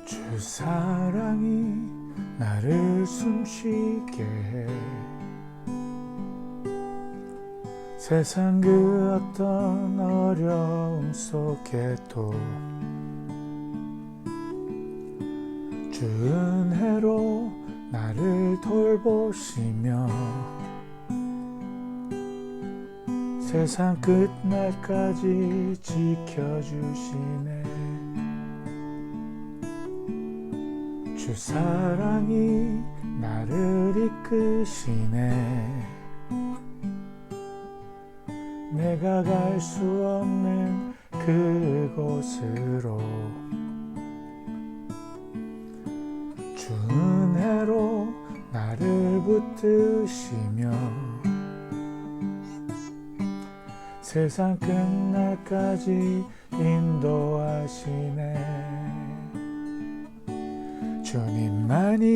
주 사랑이 나를 숨쉬게 해. 세상 그 어떤 어려움 속에도 주 은혜로 나를 돌보시며 세상 끝날까지 지켜주시네. 주 사랑이 나를 이끄시네. 내가 갈 수 없는 그곳으로 주 은혜로 나를 붙드시며 세상 끝날까지 인도하시네. 주님만이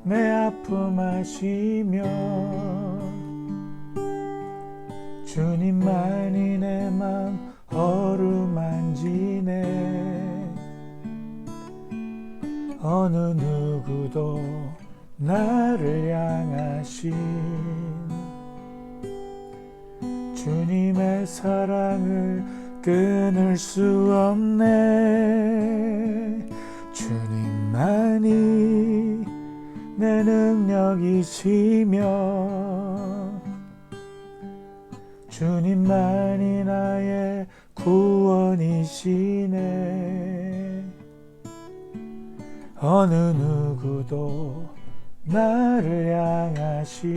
내 아픔 아시며 주님만이 내 맘 어루만지네. 어느 누구도 나를 향하신 주님의 사랑을 끊을 수 없네. 주님만이 내 능력이시며 주님만이 나의 구원이시네. 어느 누구도 나를 향하신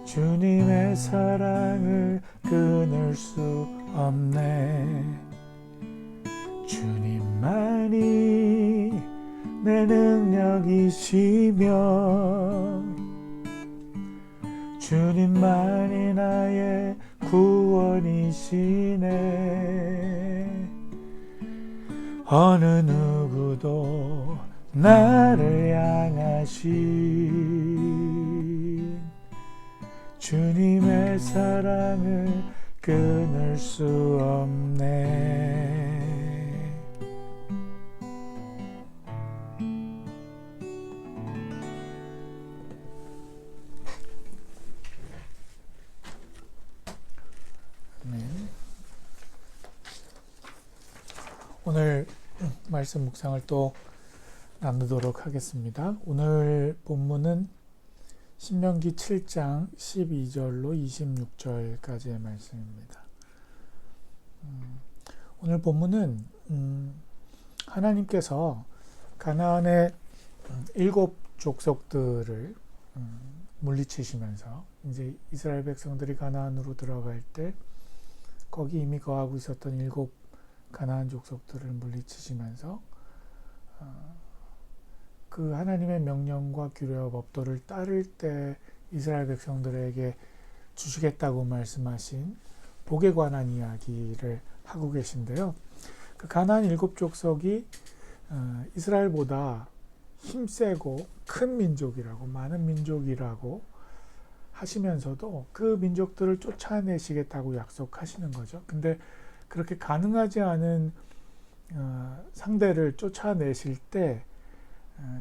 주님의 사랑을 끊을 수 없네. 주님만이 내 능력이시며 주님만이 나의 구원이시네. 어느 누구도 나를 향하신 주님의 사랑을 끊을 수 없네. 오늘 말씀 묵상을 또 나누도록 하겠습니다. 오늘 본문은 신명기 7장 12절로 26절까지의 말씀입니다. 오늘 본문은 하나님께서 가나안의 7 족속들을 물리치시면서 이제 이스라엘 백성들이 가나안으로 들어갈 때 거기 이미 거하고 있었던 7 가나안 족속들을 물리치시면서 그 하나님의 명령과 규례와 법도를 따를 때 이스라엘 백성들에게 주시겠다고 말씀하신 복에 관한 이야기를 하고 계신데요. 그 가나안 7 족속이 이스라엘보다 힘세고 큰 민족이라고, 많은 민족이라고 하시면서도 그 민족들을 쫓아내시겠다고 약속하시는 거죠. 근데 그렇게 가능하지 않은 상대를 쫓아내실 때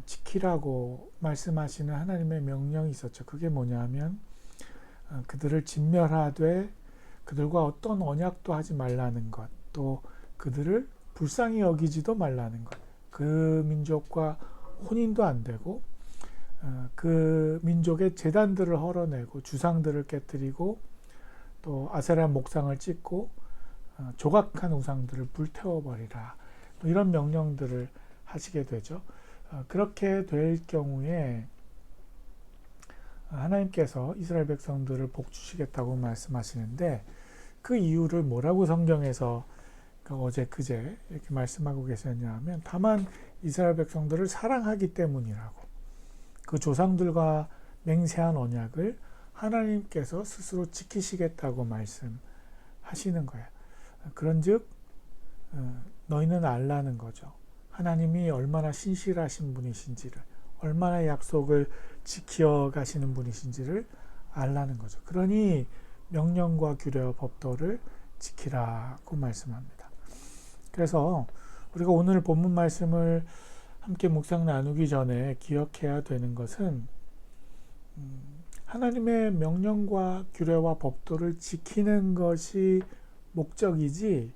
지키라고 말씀하시는 하나님의 명령이 있었죠. 그게 뭐냐면 그들을 진멸하되 그들과 어떤 언약도 하지 말라는 것, 또 그들을 불쌍히 여기지도 말라는 것, 그 민족과 혼인도 안 되고 그 민족의 제단들을 헐어내고 주상들을 깨뜨리고 또 아세라 목상을 찍고 조각한 우상들을 불태워버리라, 이런 명령들을 하시게 되죠. 그렇게 될 경우에 하나님께서 이스라엘 백성들을 복 주시겠다고 말씀하시는데 그 이유를 뭐라고 성경에서 어제 그제 이렇게 말씀하고 계셨냐 하면 다만 이스라엘 백성들을 사랑하기 때문이라고, 그 조상들과 맹세한 언약을 하나님께서 스스로 지키시겠다고 말씀하시는 거예요. 그런즉 너희는 알라는 거죠. 하나님이 얼마나 신실하신 분이신지를, 얼마나 약속을 지켜가시는 분이신지를 알라는 거죠. 그러니 명령과 규례와 법도를 지키라고 말씀합니다. 그래서 우리가 오늘 본문 말씀을 함께 묵상 나누기 전에 기억해야 되는 것은 하나님의 명령과 규례와 법도를 지키는 것이 목적이지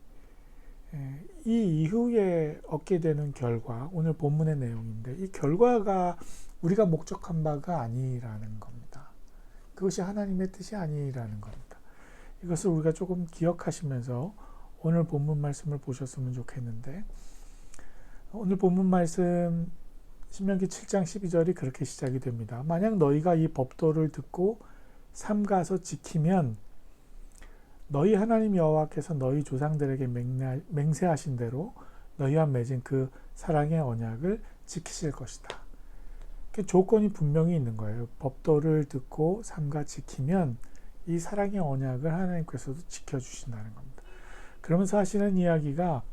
이 이후에 얻게 되는 결과, 오늘 본문의 내용인데 이 결과가 우리가 목적한 바가 아니라는 겁니다. 그것이 하나님의 뜻이 아니라는 겁니다. 이것을 우리가 조금 기억하시면서 오늘 본문 말씀을 보셨으면 좋겠는데, 오늘 본문 말씀 신명기 7장 12절이 그렇게 시작이 됩니다. 만약 너희가 이 법도를 듣고 삼가서 지키면 너희 하나님 여호와께서 너희 조상들에게 맹세하신 대로 너희와 맺은 그 사랑의 언약을 지키실 것이다. 조건이 분명히 있는 거예요. 법도를 듣고 삼가 지키면 이 사랑의 언약을 하나님께서도 지켜주신다는 겁니다. 그러면서 하시는 이야기가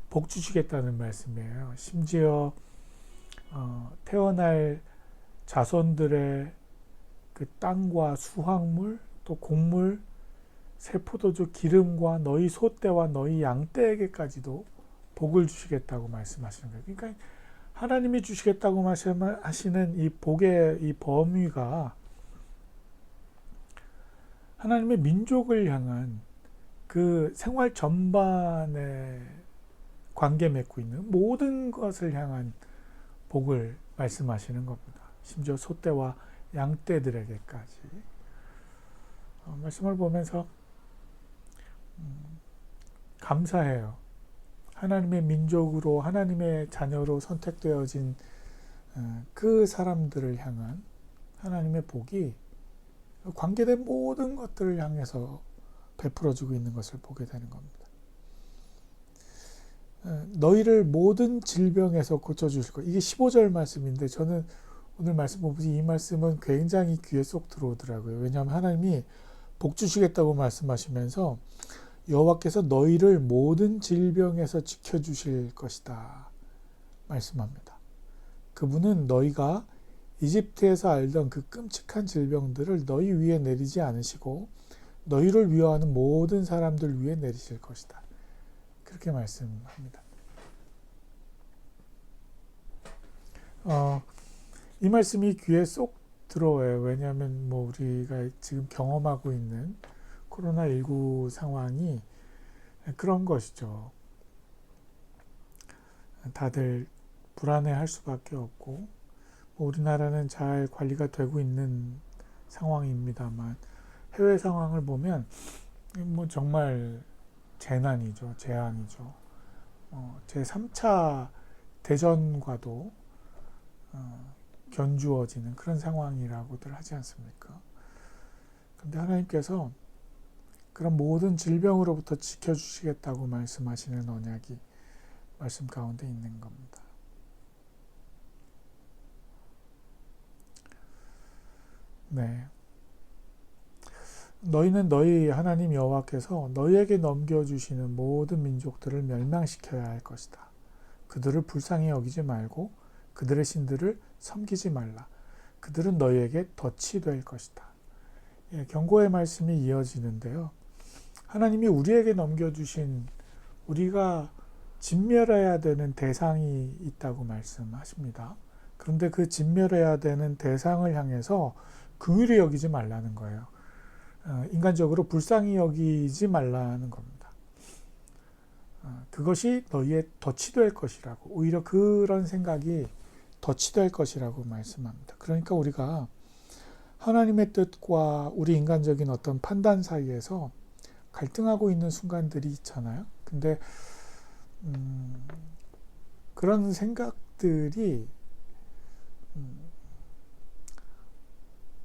복 주시겠다는 말씀이에요. 심지어 태어날 자손들의 그 땅과 수확물, 또 곡물, 새 포도주 기름과 너희 소떼와 너희 양떼에게까지도 복을 주시겠다고 말씀하시는 거예요. 그러니까 하나님이 주시겠다고 말씀하시는 이 복의 이 범위가 하나님의 민족을 향한 그 생활 전반에 관계 맺고 있는 모든 것을 향한 복을 말씀하시는 겁니다. 심지어 소떼와 양떼들에게까지. 말씀을 보면서 감사해요. 하나님의 민족으로, 하나님의 자녀로 선택되어진 그 사람들을 향한 하나님의 복이 관계된 모든 것들을 향해서 베풀어주고 있는 것을 보게 되는 겁니다. 너희를 모든 질병에서 고쳐주실 것. 이게 15절 말씀인데 저는 오늘 말씀 보면서 이 말씀은 굉장히 귀에 쏙 들어오더라고요. 왜냐하면 하나님이 복 주시겠다고 말씀하시면서 여호와께서 너희를 모든 질병에서 지켜주실 것이다 말씀합니다. 그분은 너희가 이집트에서 알던 그 끔찍한 질병들을 너희 위에 내리지 않으시고 너희를 위하는 모든 사람들 위에 내리실 것이다. 그렇게 말씀합니다. 이 말씀이 귀에 쏙 들어와요. 왜냐하면 우리가 지금 경험하고 있는 코로나19 상황이 그런 것이죠. 다들 불안해할 수밖에 없고 우리나라는 잘 관리가 되고 있는 상황입니다만 해외 상황을 보면 정말 재난이죠. 재앙이죠. 제3차 대전과도 견주어지는 그런 상황이라고들 하지 않습니까? 그런데 하나님께서 그런 모든 질병으로부터 지켜주시겠다고 말씀하시는 언약이 말씀 가운데 있는 겁니다. 네. 너희는 너희 하나님 여호와께서 너희에게 넘겨주시는 모든 민족들을 멸망시켜야 할 것이다. 그들을 불쌍히 여기지 말고 그들의 신들을 섬기지 말라. 그들은 너희에게 덫이 될 것이다. 경고의 말씀이 이어지는데요. 하나님이 우리에게 넘겨주신 우리가 진멸해야 되는 대상이 있다고 말씀하십니다. 그런데 그 진멸해야 되는 대상을 향해서 긍휼히 여기지 말라는 거예요. 인간적으로 불쌍히 여기지 말라는 겁니다. 그것이 너희의 덫이 될 것이라고, 오히려 그런 생각이 덫이 될 것이라고 말씀합니다. 그러니까 우리가 하나님의 뜻과 우리 인간적인 어떤 판단 사이에서 갈등하고 있는 순간들이 있잖아요. 근데 그런 생각들이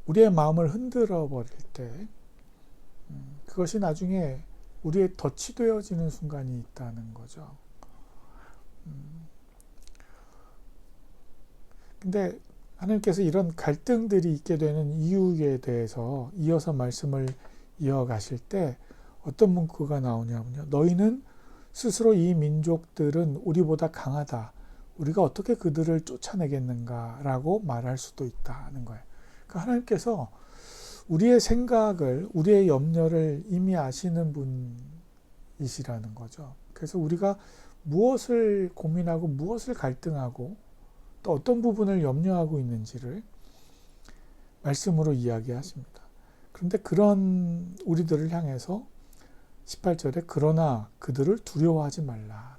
우리의 마음을 흔들어 버릴 때 그것이 나중에 우리의 덫이 되어지는 순간이 있다는 거죠. 근데 하나님께서 이런 갈등들이 있게 되는 이유에 대해서 이어서 말씀을 이어가실 때 어떤 문구가 나오냐면요. 너희는 스스로 이 민족들은 우리보다 강하다. 우리가 어떻게 그들을 쫓아내겠는가 라고 말할 수도 있다는 거예요. 그러니까 하나님께서 우리의 생각을, 우리의 염려를 이미 아시는 분이라는 이시라는 거죠. 그래서 우리가 무엇을 고민하고 무엇을 갈등하고 또 어떤 부분을 염려하고 있는지를 말씀으로 이야기하십니다. 그런데 그런 우리들을 향해서 18절에 그러나 그들을 두려워하지 말라.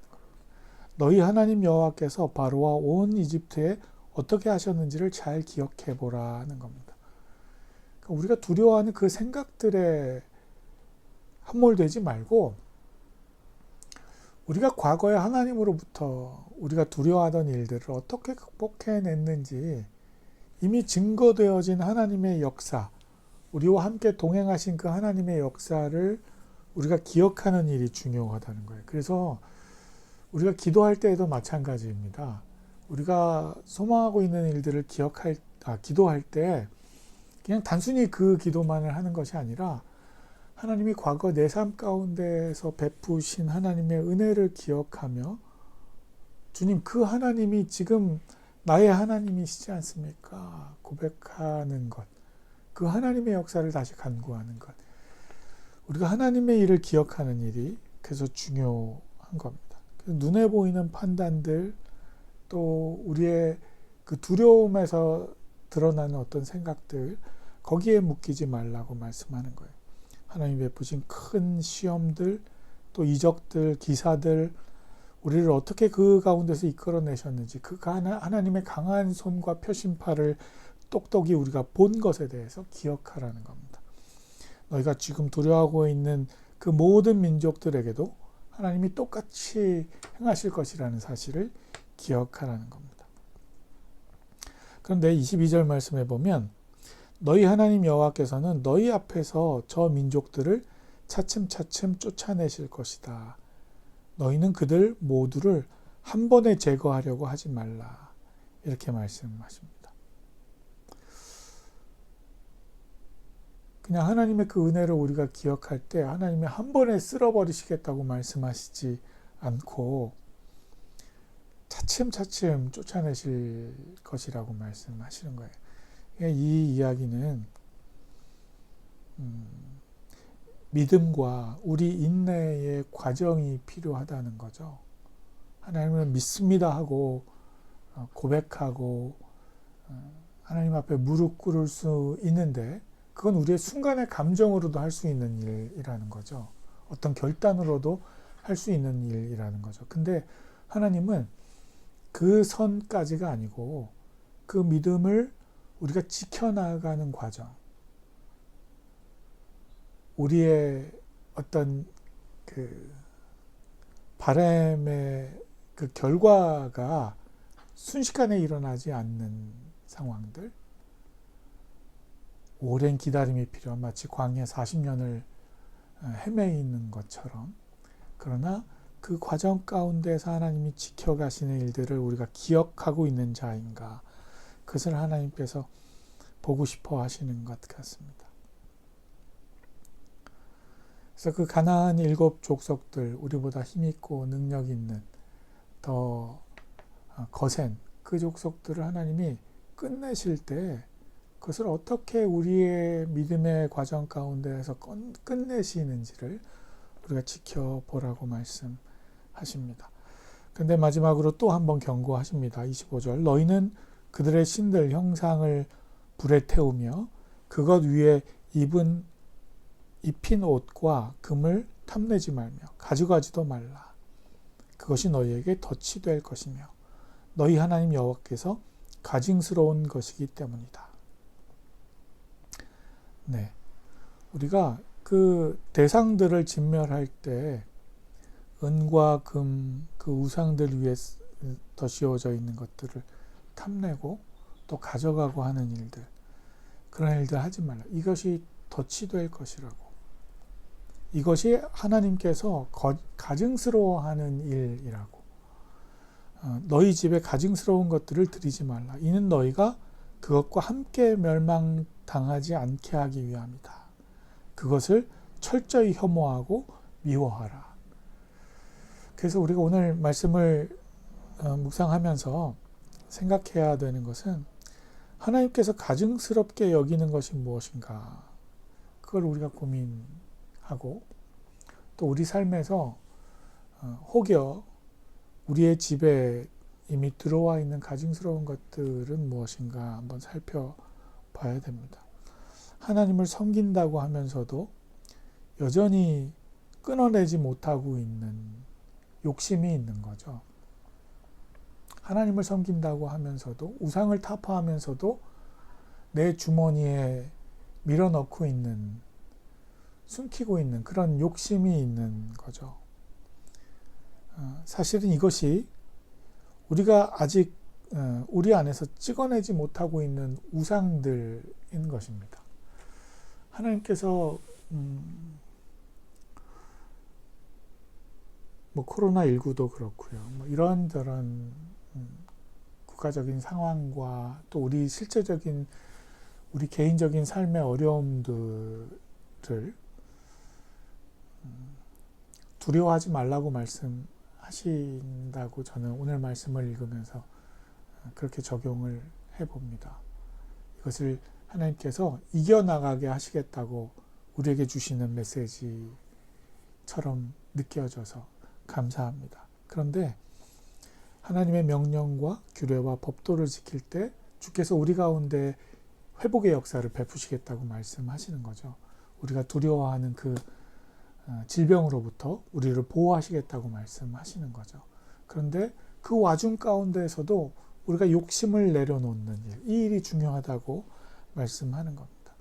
너희 하나님 여호와께서 바로와 온 이집트에 어떻게 하셨는지를 잘 기억해 보라는 겁니다. 그러니까 우리가 두려워하는 그 생각들에 함몰되지 말고 우리가 과거에 하나님으로부터 우리가 두려워하던 일들을 어떻게 극복해냈는지 이미 증거되어진 하나님의 역사, 우리와 함께 동행하신 그 하나님의 역사를 우리가 기억하는 일이 중요하다는 거예요. 그래서 우리가 기도할 때에도 마찬가지입니다. 우리가 소망하고 있는 일들을 기도할 때 그냥 단순히 그 기도만을 하는 것이 아니라 하나님이 과거 내 삶 가운데에서 베푸신 하나님의 은혜를 기억하며 주님 그 하나님이 지금 나의 하나님이시지 않습니까? 고백하는 것. 그 하나님의 역사를 다시 간구하는 것. 우리가 하나님의 일을 기억하는 일이 그래서 중요한 겁니다. 눈에 보이는 판단들 또 우리의 그 두려움에서 드러나는 어떤 생각들 거기에 묶이지 말라고 말씀하는 거예요. 하나님 베푸신 큰 시험들 또 이적들 기사들 우리를 어떻게 그 가운데서 이끌어내셨는지 그 하나님의 강한 손과 표심팔을 똑똑히 우리가 본 것에 대해서 기억하라는 겁니다. 너희가 지금 두려워하고 있는 그 모든 민족들에게도 하나님이 똑같이 행하실 것이라는 사실을 기억하라는 겁니다. 그런데 22절 말씀에 보면 너희 하나님 여호와께서는 너희 앞에서 저 민족들을 차츰차츰 쫓아내실 것이다. 너희는 그들 모두를 한 번에 제거하려고 하지 말라. 이렇게 말씀하십니다. 그냥 하나님의 그 은혜를 우리가 기억할 때 하나님이 한 번에 쓸어버리시겠다고 말씀하시지 않고 차츰차츰 쫓아내실 것이라고 말씀하시는 거예요. 이 이야기는 믿음과 우리 인내의 과정이 필요하다는 거죠. 하나님을 믿습니다 하고 고백하고 하나님 앞에 무릎 꿇을 수 있는데 그건 우리의 순간의 감정으로도 할 수 있는 일이라는 거죠. 어떤 결단으로도 할 수 있는 일이라는 거죠. 근데 하나님은 그 선까지가 아니고 그 믿음을 우리가 지켜나가는 과정, 우리의 어떤 그 바람의 그 결과가 순식간에 일어나지 않는 상황들, 오랜 기다림이 필요한 마치 광야 40년을 헤매이는 것처럼 그러나 그 과정 가운데서 하나님이 지켜가시는 일들을 우리가 기억하고 있는 자인가 그것을 하나님께서 보고 싶어 하시는 것 같습니다. 그래서 그 가나안 7 족속들 우리보다 힘있고 능력 있는 더 거센 그 족속들을 하나님이 끝내실 때 그것을 어떻게 우리의 믿음의 과정 가운데에서 끝내시는지를 우리가 지켜보라고 말씀하십니다. 그런데 마지막으로 또 한 번 경고하십니다. 25절 너희는 그들의 신들 형상을 불에 태우며 그것 위에 입힌 옷과 금을 탐내지 말며 가져가지도 말라. 그것이 너희에게 덫이 될 것이며 너희 하나님 여호와께서 가증스러운 것이기 때문이다. 네, 우리가 그 대상들을 진멸할 때 은과 금, 그 우상들 위에 덧씌워져 있는 것들을 탐내고 또 가져가고 하는 일들, 그런 일들 하지 말라. 이것이 덫이 될 것이라고. 이것이 하나님께서 가증스러워하는 일이라고. 너희 집에 가증스러운 것들을 드리지 말라. 이는 너희가 그것과 함께 멸망당하지 않게 하기 위함이다. 그것을 철저히 혐오하고 미워하라. 그래서 우리가 오늘 말씀을 묵상하면서 생각해야 되는 것은 하나님께서 가증스럽게 여기는 것이 무엇인가 그걸 우리가 고민하고 또 우리 삶에서 혹여 우리의 집에 이미 들어와 있는 가증스러운 것들은 무엇인가 한번 살펴봐야 됩니다. 하나님을 섬긴다고 하면서도 여전히 끊어내지 못하고 있는 욕심이 있는 거죠. 하나님을 섬긴다고 하면서도 우상을 타파하면서도 내 주머니에 밀어넣고 있는, 숨기고 있는 그런 욕심이 있는 거죠. 사실은 이것이 우리가 아직 우리 안에서 찍어내지 못하고 있는 우상들인 것입니다. 하나님께서 코로나19도 그렇고요. 이런저런 국가적인 상황과 또 우리 실제적인 우리 개인적인 삶의 어려움들을 두려워하지 말라고 말씀하신다고 저는 오늘 말씀을 읽으면서 그렇게 적용을 해봅니다. 이것을 하나님께서 이겨나가게 하시겠다고 우리에게 주시는 메시지처럼 느껴져서 감사합니다. 그런데 하나님의 명령과 규례와 법도를 지킬 때 주께서 우리 가운데 회복의 역사를 베푸시겠다고 말씀하시는 거죠. 우리가 두려워하는 그 질병으로부터 우리를 보호하시겠다고 말씀하시는 거죠. 그런데 그 와중 가운데에서도 우리가 욕심을 내려놓는 일, 이 일이 중요하다고 말씀하는 겁니다.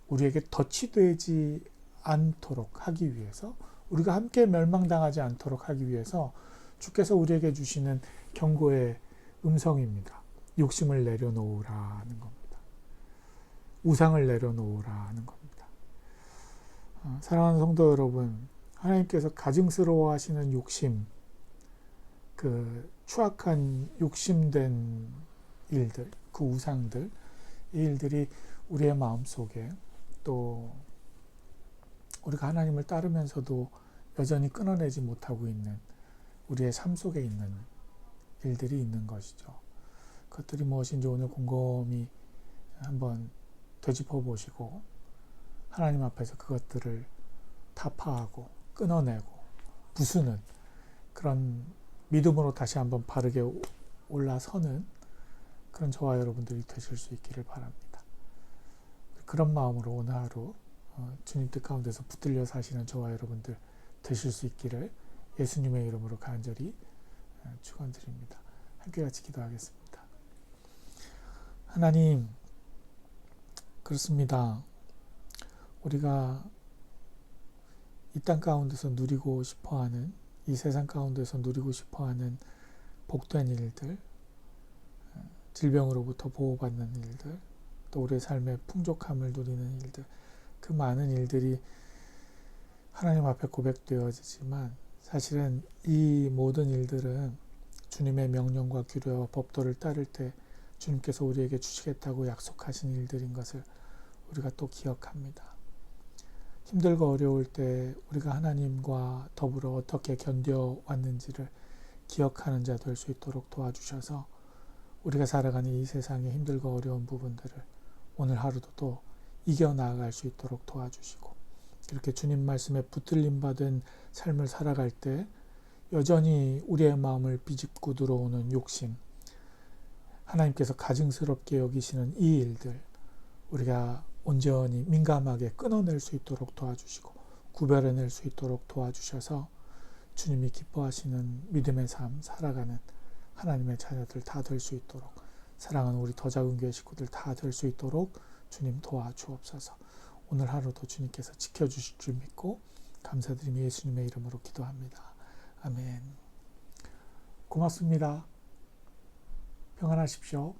우리에게 덫이 되지 않도록 하기 위해서, 우리가 함께 멸망당하지 않도록 하기 위해서 주께서 우리에게 주시는 경고의 음성입니다. 욕심을 내려놓으라는 겁니다. 우상을 내려놓으라는 겁니다. 사랑하는 성도 여러분, 하나님께서 가증스러워 하시는 욕심, 그 추악한 욕심된 일들, 그 우상들, 이 일들이 우리의 마음속에, 또 우리가 하나님을 따르면서도 여전히 끊어내지 못하고 있는 우리의 삶 속에 있는 일들이 있는 것이죠. 그것들이 무엇인지 오늘 곰곰이 한번 되짚어 보시고 하나님 앞에서 그것들을 타파하고 끊어내고 부수는 그런 믿음으로 다시 한번 바르게 올라서는 그런 저와 여러분들이 되실 수 있기를 바랍니다. 그런 마음으로 오늘 하루 주님 뜻 가운데서 붙들려 사시는 저와 여러분들 되실 수 있기를 예수님의 이름으로 간절히 축원드립니다. 함께 같이 기도하겠습니다. 하나님, 그렇습니다. 우리가 이 땅 가운데서 누리고 싶어하는, 이 세상 가운데서 누리고 싶어하는 복된 일들, 질병으로부터 보호받는 일들, 또 우리의 삶의 풍족함을 누리는 일들, 그 많은 일들이 하나님 앞에 고백되어지지만 사실은 이 모든 일들은 주님의 명령과 규례와 법도를 따를 때 주님께서 우리에게 주시겠다고 약속하신 일들인 것을 우리가 또 기억합니다. 힘들고 어려울 때 우리가 하나님과 더불어 어떻게 견뎌왔는지를 기억하는 자 될 수 있도록 도와주셔서 우리가 살아가는 이 세상의 힘들고 어려운 부분들을 오늘 하루도 또 이겨나갈 수 있도록 도와주시고, 이렇게 주님 말씀에 붙들림 받은 삶을 살아갈 때 여전히 우리의 마음을 비집고 들어오는 욕심, 하나님께서 가증스럽게 여기시는 이 일들 우리가 온전히 민감하게 끊어낼 수 있도록 도와주시고 구별해낼 수 있도록 도와주셔서 주님이 기뻐하시는 믿음의 삶 살아가는 하나님의 자녀들 다 될 수 있도록, 사랑하는 우리 더 작은 교회 식구들 다 될 수 있도록 주님 도와주옵소서. 오늘 하루도 주님께서 지켜주실 줄 믿고 감사드리며 예수님의 이름으로 기도합니다. 아멘. 고맙습니다. 평안하십시오.